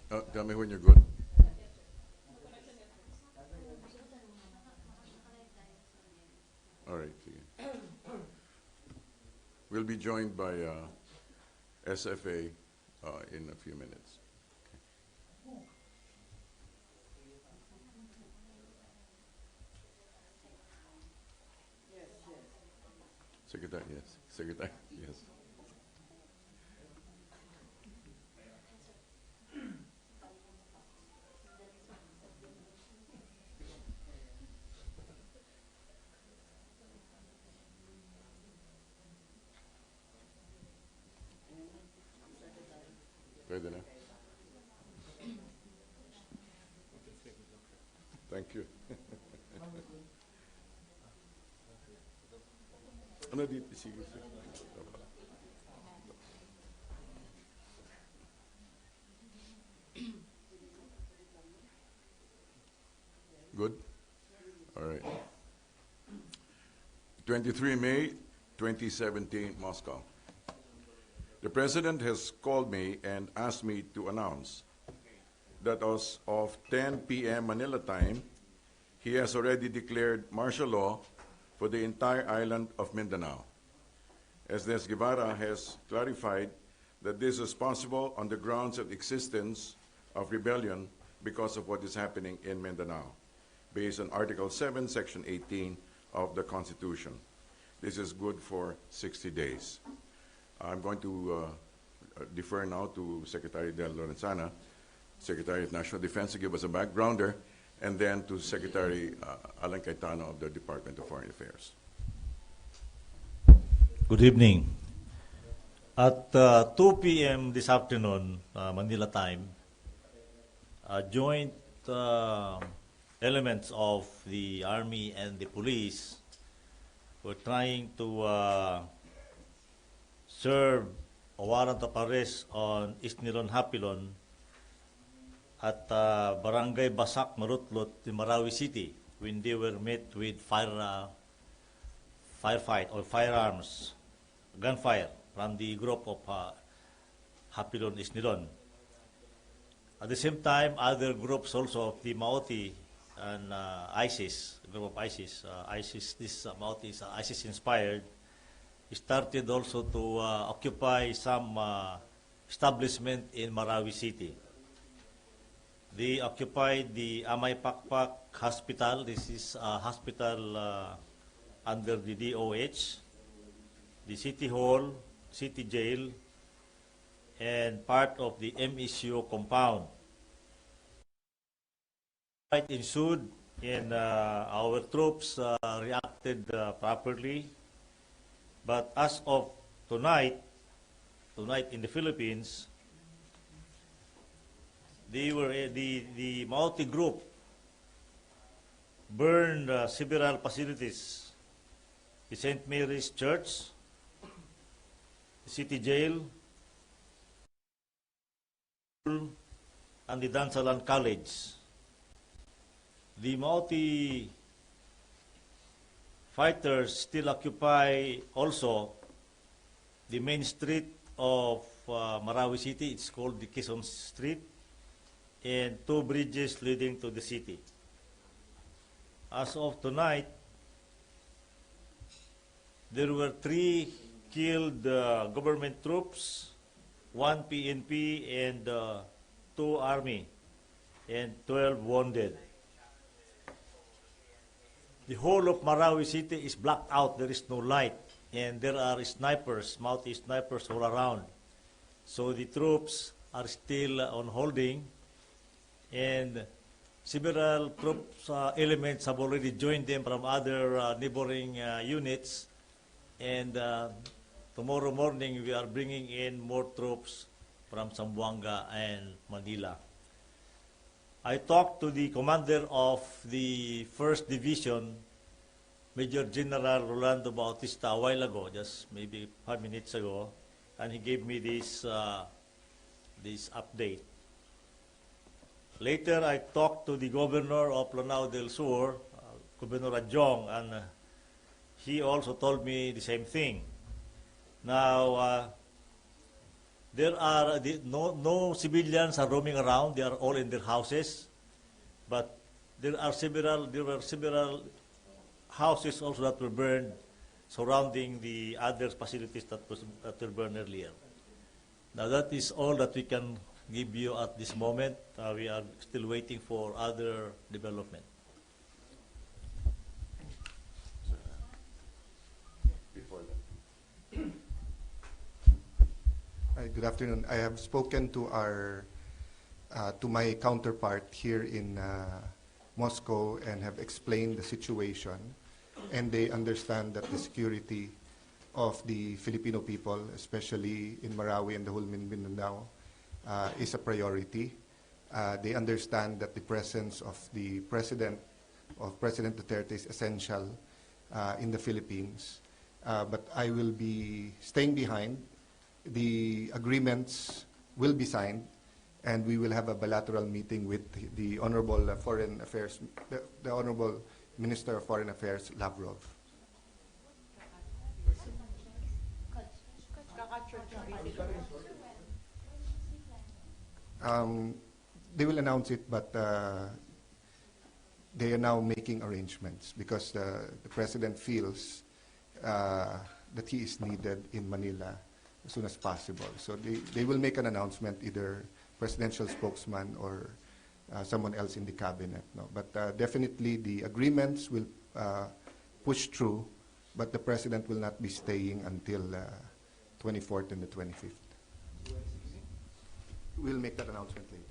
Tell me when you're good. All right. Sige. We'll be joined by SFA in a few minutes. Secretary, yes. Secretary, yes. Pwede na? Thank you. Ano dito? Sige, sige. Good? All right. 23 May 2017, Moscow. The President has called me and asked me to announce that as of 10 p.m. Manila time, he has already declared martial law for the entire island of Mindanao. Esdes Guevara has clarified that this is possible on the grounds of existence of rebellion because of what is happening in Mindanao, based on Article 7, Section 18 of the Constitution. This is good for 60 days. I'm going to defer now to Secretary Del Lorenzana, Secretary of National Defense, to give us a backgrounder, and then to Secretary Alan Cayetano of the Department of Foreign Affairs. Good evening. At 2 p.m. this afternoon, Manila time, joint elements of the Army and the police were trying to serve a warrant of arrest on Isnilon Hapilon at Barangay Basak, Marutlot in Marawi City when they were met with firefight or firearms, gunfire from the group of Hapilon Isnilon. At the same time, other groups also of the Maoti and ISIS, group of ISIS, this Maoti is ISIS inspired, started also to occupy some establishment in Marawi City. They occupied the Amay Pakpak Hospital. This is a hospital under the DOH, the City Hall, City Jail, and part of the MSU compound. Fight ensued, and our troops reacted properly. But as of tonight in the Philippines, they were the Maoti group burned several facilities: the St. Mary's Church, the City Jail, and the Dansalan College. The Maoti fighters still occupy also the main street of Marawi City. It's called the Quezon Street, and two bridges leading to the city. As of tonight, there were 3 killed government troops, 1 PNP and 2 Army, and 12 wounded. The whole of Marawi City is blacked out. There is no light, and there are snipers, Maoti snipers all around. So the troops are still on holding, and several troops elements have already joined them from other neighboring units, and tomorrow morning we are bringing in more troops from Zamboanga and Manila. I talked to the commander of the 1st Division, Major General Rolando Bautista, a while ago, just maybe 5 minutes ago, and he gave me this update. Later, I talked to the governor of Lanao del Sur, Governor Adjong, and he also told me the same thing. Now, There are no civilians are roaming around. They are all in their houses, but there were several houses also that were burned surrounding the other facilities that were burned earlier. Now that is all that we can give you at this moment. We are still waiting for other development. Before that. Hi, good afternoon. I have spoken to my counterpart here in Moscow and have explained the situation, and they understand that the security of the Filipino people, especially in Marawi and the whole Mindanao, is a priority. They understand that the presence of President Duterte is essential in the Philippines. But I will be staying behind. The agreements will be signed, and we will have a bilateral meeting with the Honorable Foreign Affairs, the Honorable Minister of Foreign Affairs, Lavrov. They will announce it, but they are now making arrangements because the President feels that he is needed in Manila as soon as possible. So they will make an announcement, either presidential spokesman or someone else in the cabinet. No? But definitely the agreements will push through, but the President will not be staying until 24th and the 25th. We'll make that announcement later.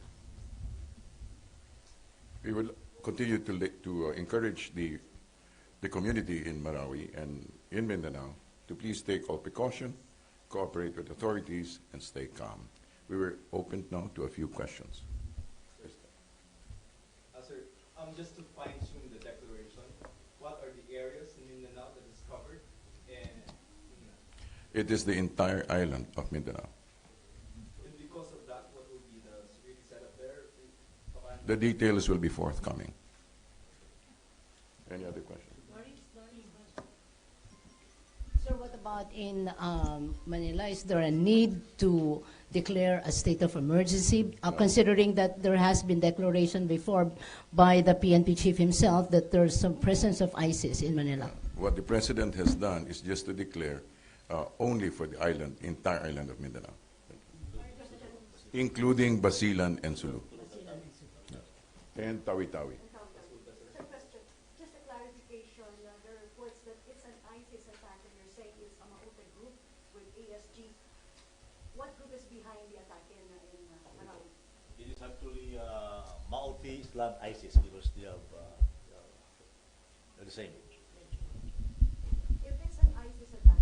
We will continue to encourage the community in Marawi and in Mindanao to please take all precaution, cooperate with authorities, and stay calm. We were open now to a few questions. Sir, just to fine-tune the declaration, what are the areas in Mindanao that is covered? And It is the entire island of Mindanao. because of that, what will be the security setup there? The details will be forthcoming. Any other questions? Sir, what about in Manila? Is there a need to declare a state of emergency, considering that there has been declaration before by the PNP chief himself that there's some presence of ISIS in Manila? What the President has done is just to declare only for the island, entire island of Mindanao, including Basilan and Sulu. And Tawi-Tawi. Sir, question. Just a clarification. There are reports that it's an ISIS attack, and you're saying it's a Maute group with ASG. What group is behind the attack in Marawi? It is actually Maute Islam ISIS because they are the same. If it's an ISIS attack,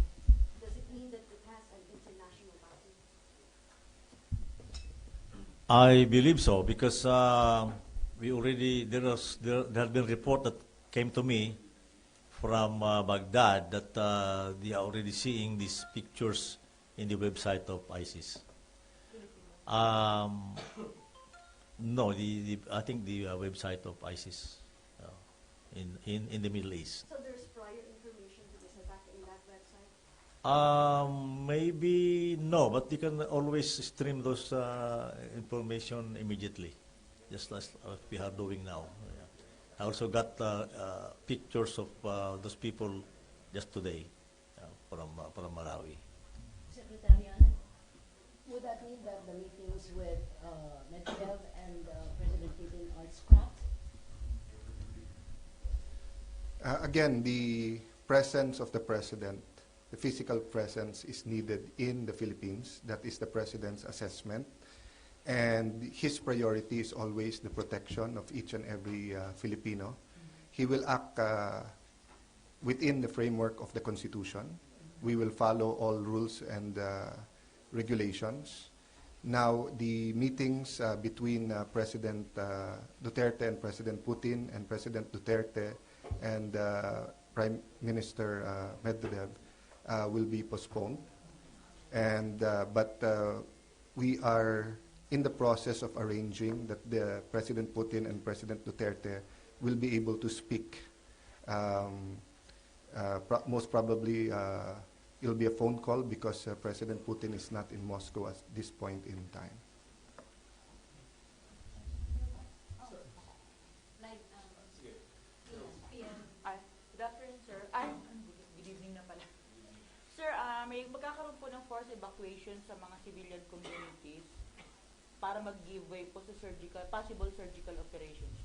does it mean that it has an international backing? I believe so because we already there have been report that came to me from Baghdad that they are already seeing these pictures in the website of ISIS. No, I think the website of ISIS in the Middle East. So there's prior information to this attack in that website? Maybe no, but you can always stream those information immediately, just as we are doing now. Yeah. I also got pictures of those people just today from Marawi. Secretary Ana, would that mean that the meetings with Medvedev and President Putin are scrapped? Again, the presence of the President, the physical presence is needed in the Philippines. That is the President's assessment. And his priority is always the protection of each and every Filipino. He will act within the framework of the Constitution. We will follow all rules and regulations. Now, the meetings between President Duterte and President Putin and President Duterte and Prime Minister Medvedev will be postponed. And but we are in the process of arranging that the President Putin and President Duterte will be able to speak most probably it'll be a phone call because President Putin is not in Moscow at this point in time. Ay, good afternoon, sir. Ay, good evening na pala. Sir, may magkakaroon po ng forced evacuation sa mga civilian communities para mag-give way po sa possible surgical operations.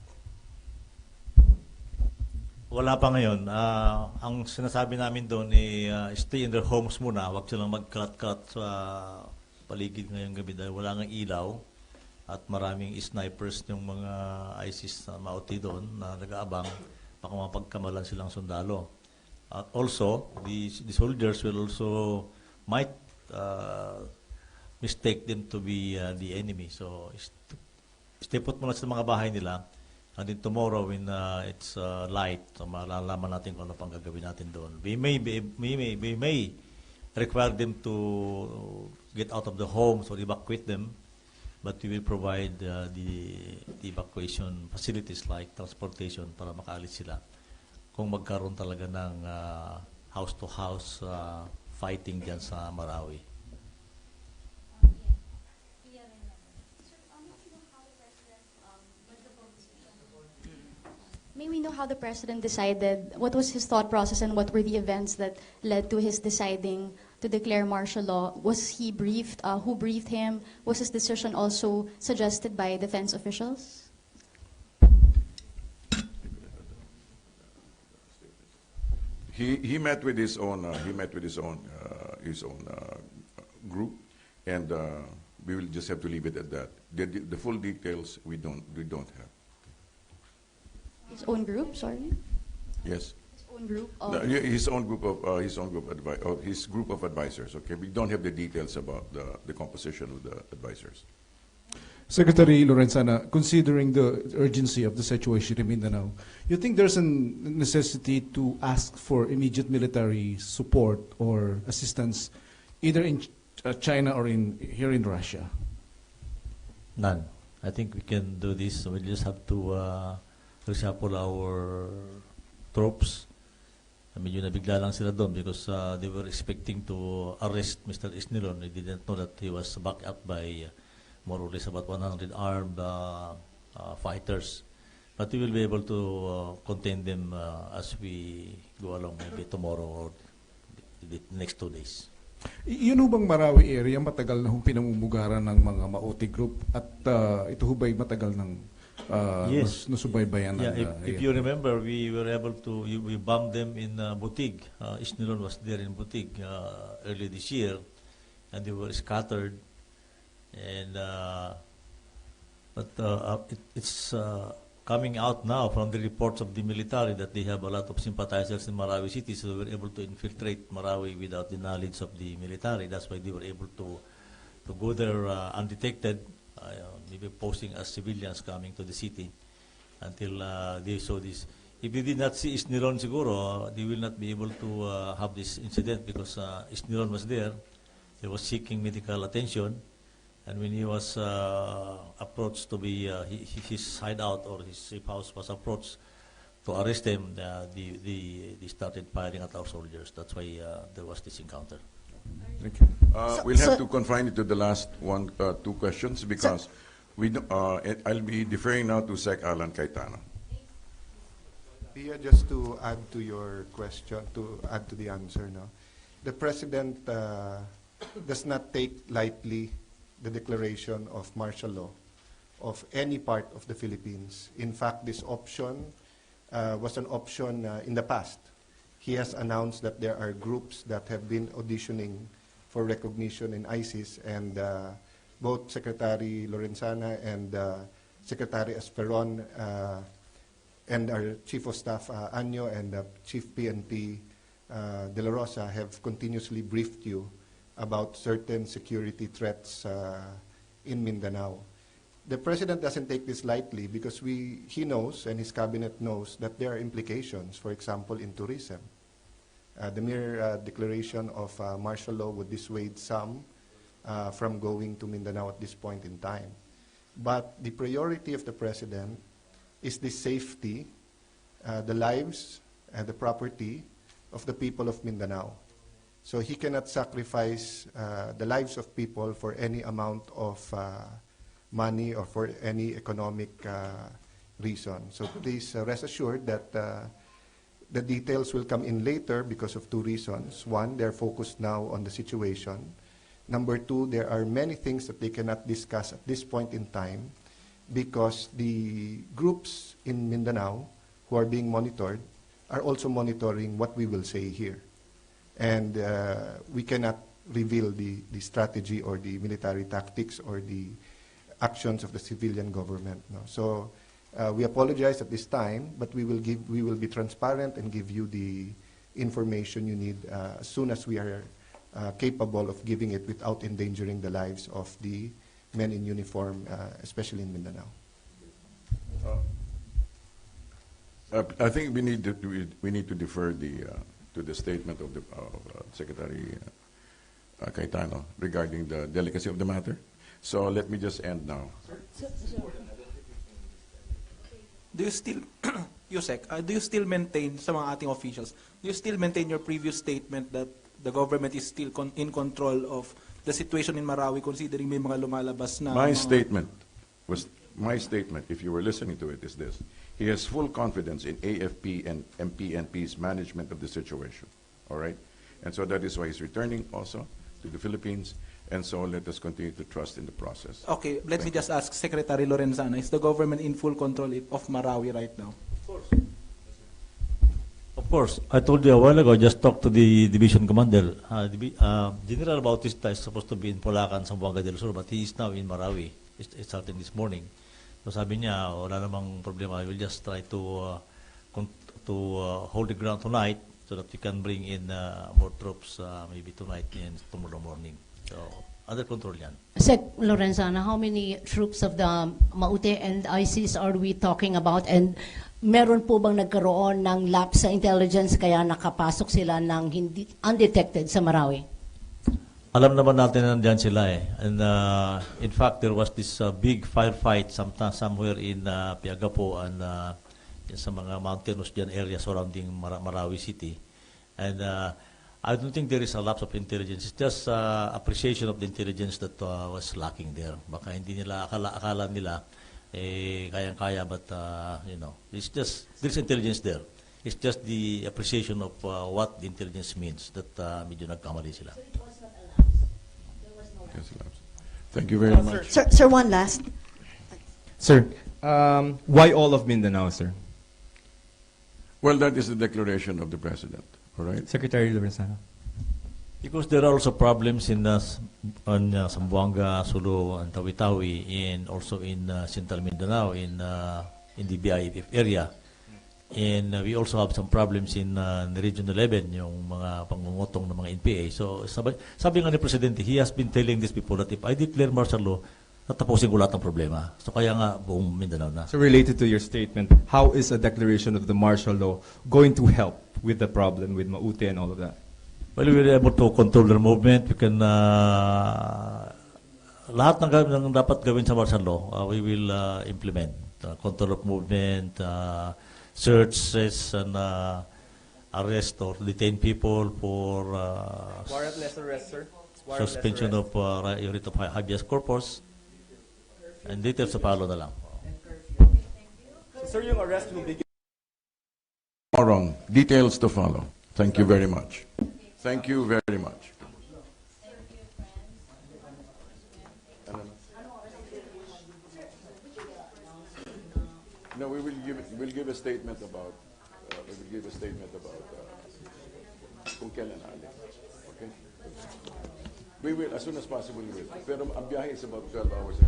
Wala pa ngayon. Ang sinasabi namin doon ay stay in their homes muna. Huwag silang mag-cut-cut sa paligid ngayong gabi dahil wala nang ilaw at maraming snipers yung mga ISIS na mauti doon na nag-aabang baka mapagkamalan silang sundalo. At also, the soldiers will also might mistake them to be the enemy. So, stay put muna sa mga bahay nila. And then tomorrow when it's light, so malalaman natin kung ano pang gagawin natin doon. We may require them to get out of the homes or evacuate them, but we will provide the evacuation facilities like transportation para makaalis sila kung magkaroon talaga ng house-to-house fighting dyan sa Marawi. May we know how the president decided, what was his thought process and what were the events that led to his deciding to declare martial law? Was he briefed? Who briefed him? Was his decision also suggested by defense officials? He met with his own group, and we will just have to leave it at that. The full details we don't have. His own group, sorry? Yes. His own group? His group of advisors. Okay, we don't have the details about the composition of the advisors. Secretary Lorenzana, considering the urgency of the situation in Mindanao, you think there's a necessity to ask for immediate military support or assistance either in China or here in Russia? None. I think we can do this. We just have to reshuffle our troops. Medyo nabigla lang sila doon because they were expecting to arrest Mr. Isnilon. They didn't know that he was backed up by more or less about 100 armed fighters. But we will be able to contain them as we go along, maybe tomorrow or the next 2 days. Yun ho bang Marawi area matagal na hong pinamumugaran ng mga Maote group at ito ho ba'y matagal ng Yes. nasubaybayan ng If you remember, we were able to, we bombed them in Butig. Isnilon was there in Butig early this year, and they were scattered. And it's coming out now from the reports of the military that they have a lot of sympathizers in Marawi City, so they were able to infiltrate Marawi without the knowledge of the military. That's why they were able to go there undetected, maybe posing as civilians coming to the city until they saw this. If they did not see Isnilon siguro, they will not be able to have this incident because Isnilon was there. He was seeking medical attention. And when he was approached to be his hideout or his safe house was approached to arrest him, they started firing at our soldiers. That's why there was this encounter. Thank you. We'll have to confine it to the last two questions because I'll be deferring now to Sec. Alan Cayetano. Pia, just to add to your question, to add to the answer, no? The President does not take lightly the declaration of martial law of any part of the Philippines. In fact, this option was an option in the past. He has announced that there are groups that have been auditioning for recognition in ISIS, and both Secretary Lorenzana and Secretary Esperon and our Chief of Staff Anyo and Chief PNP De La Rosa have continuously briefed you about certain security threats in Mindanao. The President doesn't take this lightly because he knows and his cabinet knows that there are implications, for example, in tourism. The mere declaration of martial law would dissuade some from going to Mindanao at this point in time. But the priority of the President is the safety, the lives, and the property of the people of Mindanao. So he cannot sacrifice the lives of people for any amount of money or for any economic reason. So please rest assured that the details will come in later because of two reasons. One, they're focused now on the situation. Number two, there are many things that they cannot discuss at this point in time because the groups in Mindanao who are being monitored are also monitoring what we will say here. And we cannot reveal the strategy or the military tactics or the actions of the civilian government. No? So we apologize at this time, but we will be transparent and give you the information you need as soon as we are capable of giving it without endangering the lives of the men in uniform, especially in Mindanao. I think we need to defer to the statement of the Secretary Cayetano regarding the delicacy of the matter. So let me just end now. Do you still, Yusek, do you still maintain sa mga ating officials, do you still maintain your previous statement that the government is still in control of the situation in Marawi considering may mga lumalabas na... My statement, if you were listening to it, is this. He has full confidence in AFP and MPNP's management of the situation, all right? And so that is why he's returning also to the Philippines, and so let us continue to trust in the process. Okay, let me just ask Secretary Lorenzana, is the government in full control of Marawi right now? Of course. I told you a while ago, I just talked to the division commander. General Bautista is supposed to be in Polacan, Zamboanga del Sur, but he is now in Marawi. It started this morning. So sabi niya, wala namang problema. I will just try to hold the ground tonight so that we can bring in more troops maybe tonight and tomorrow morning. So, under control yan. Sec Lorenzana, how many troops of the Maute and ISIS are we talking about? And meron po bang nagkaroon ng lapse sa intelligence kaya nakapasok sila ng hindi undetected sa Marawi? Alam naman natin na nandyan sila eh. And in fact, there was this big firefight somewhere in Piagapo and sa mga mountainous dyan area surrounding Marawi City. And I don't think there is a lapse of intelligence. It's just appreciation of the intelligence that was lacking there. Baka hindi nila, akala nila, kayang-kaya, but, you know, it's just, there's intelligence there. It's just the appreciation of what the intelligence means that medyo nagkamali sila. So it was not a lapse. There was no lapse. Thank you very much. Sir, one last. Sir, why all of Mindanao, sir? Well, that is the declaration of the President, all right? Secretary Lorenzana. Because there are also problems in Zamboanga, Sulu, and Tawi-Tawi, and also in Central Mindanao, in the BIF area. And we also have some problems in Region 11, yung mga pangungutong ng mga NPA. So sabi nga ni Presidente, he has been telling these people that if I declare martial law, tatapusin ko lahat ng problema. So kaya nga buong Mindanao na. So related to your statement, how is a declaration of the martial law going to help with the problem with Maute and all of that? Well, we were able to control their movement. We can, lahat ng dapat gawin sa martial law, we will implement. Control of movement, searches and arrest or detain people for Warrantless arrest, sir. suspension of writ of habeas corpus, and details sa palo na lang. Sir, yung arrest will begin. Wrong. Details to follow. Thank you very much. Thank you very much. No, we'll give a statement about kung kailan alis. Okay? We will, as soon as possible, we will. Pero ang biyahe is about 12 hours. No.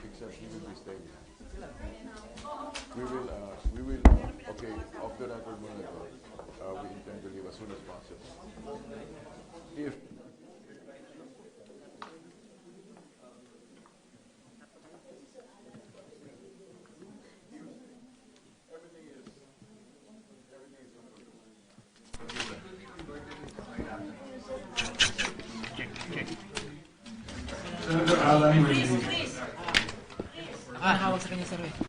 Except he will be staying. We will, okay, off the record muna ito. We intend to leave as soon as possible. If Hawak sa kanya, sir.